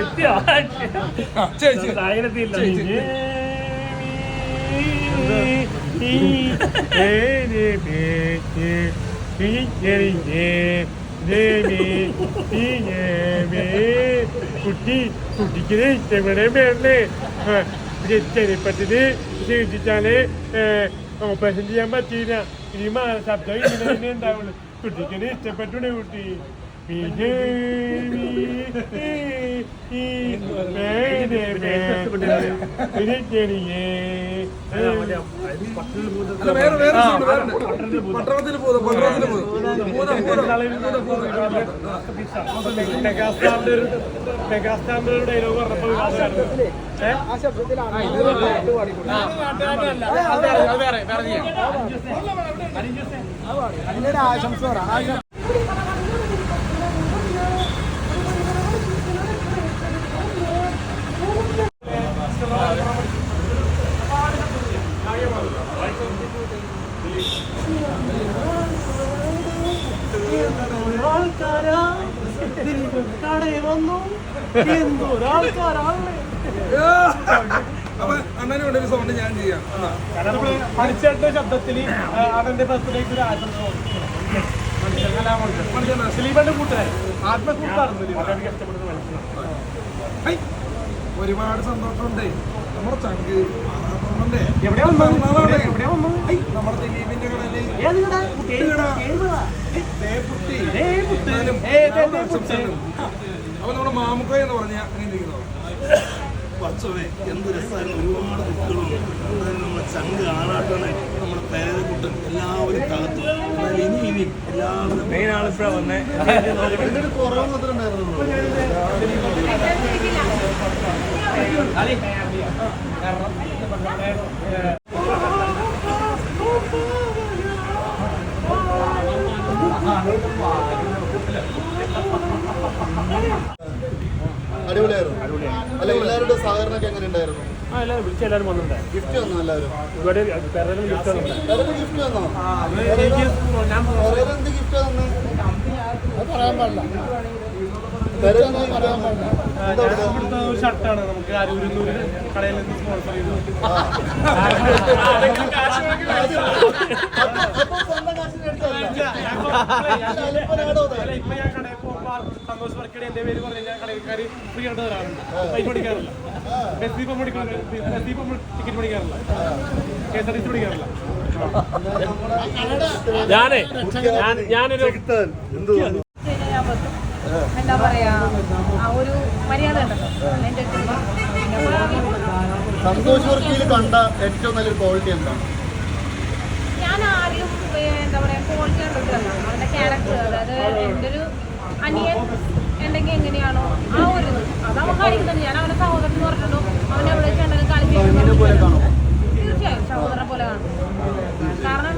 എത്തിയോ സാഹചര്യത്തില്ല കുട്ടിക്ക് ഇഷ്ടപ്പെടേ വേണ്ടേ ചെറിപ്പറ്റിന് ചികിത്സിച്ചാല് ഓപ്പറേഷൻ ചെയ്യാൻ പറ്റിയില്ല ഇനി ശബ്ദം ഇങ്ങനെ ഉണ്ടാവുള്ളൂ കുട്ടിക്ക് ഇഷ്ടപ്പെട്ടു കുട്ടി മെഗാസ്റ്റാറിന്റെ ഡയലോഗ് പറഞ്ഞപ്പോൾ ആശംസ കടയിൽ വന്നു എന്തൊരാൾക്കാരാണ് അണ്ണനോട് ഒരു സൗണ്ട് ഞാൻ ചെയ്യാം പഠിച്ചേട്ട ശബ്ദത്തിൽ അവന്റെ ബർത്ത്ഡേക്ക് ഒരു ആശംസ സ്ലീപന്റെ കൂട്ടുകാരൻ ആത്മസുഹൃത്താണ് കഷ്ടപ്പെടുന്ന മനസ്സിലായി ഒരുപാട് സന്തോഷമുണ്ട് നമ്മുടെ ചങ്ക് എവിടെയാ വന്നത് നമ്മുടെ ദിലീപിന്റെ അപ്പൊ നമ്മുടെ മാമുക്ക എന്ന് പറഞ്ഞാൽ അങ്ങനെ ഇരിക്കുന്നോ പച്ചവേ എന്ത് രസമായിരുന്നു ഒരുപാട് കുട്ടികളുണ്ട് എന്തായാലും നമ്മുടെ ചങ്ക് ആളാട്ടാണ് നമ്മുടെ പേരക്കുട്ടൻ എല്ലാവരും തകർത്തു എന്നാലും ഇനി എല്ലാവരും മെയിൻ ആളിപ്പോഴാണ് വന്നേ കുറവ് മാത്രമേ അടിപൊളിയായിരുന്നു. അല്ല എല്ലാവരുടെ സഹകരണമൊക്കെ എങ്ങനെ ഉണ്ടായിരുന്നു? വിളിച്ച എല്ലാവരും വന്നിട്ടുണ്ടായിരുന്നു. ഗിഫ്റ്റ് വന്നോ എല്ലാവരും? ഗിഫ്റ്റ് വന്നോ? എന്ത് ഗിഫ്റ്റ് വന്നു? പറയാൻ പാടില്ല. ഒരു ഷർട്ടാണ് നമുക്ക് അരൂരിന്നൂര് കടയിൽ നിന്ന് സ്പോൺസർ ചെയ്തത്. ഇപ്പൊ ഞാൻ കടയിൽ പോകുമ്പോൾ സന്തോഷ് വർക്കടെ എന്റെ പേര് പറഞ്ഞു ഞാൻ കടയിൽക്കാർ ഫ്രീ ആയിട്ട് തരാറുണ്ട്. പൈസ മേടിക്കാറില്ല. ബസ്സിപ്പം ടിക്കറ്റ് മേടിക്കാറില്ല. KSRTC മേടിക്കാറില്ല. ഞാനൊരു എന്താ പറയാ ഒരു മര്യാദ ഉണ്ടല്ലോ. സന്തോഷ് വർക്കിയിൽ കണ്ട ഏറ്റവും നല്ലൊരു ക്വാളിറ്റി എന്താണ്? ഞാൻ ആരും എന്താ പറയാ ക്വാളിറ്റി കണ്ടിട്ടല്ല അവന്റെ ക്യാരക്ടർ. അതായത് എൻ്റെ ഒരു അനിയൻ ഉണ്ടെങ്കിൽ എങ്ങനെയാണോ ആ ഒരു അതവൻ കാണിക്കുന്നുണ്ട്. ഞാൻ അവന്റെ സഹോദരൻ എന്ന് പറഞ്ഞിട്ടുണ്ടോ അവനെ എവിടെ വെച്ചാൽ കളിച്ചു തീർച്ചയായും സഹോദരനെ പോലെ കാണും. കാരണം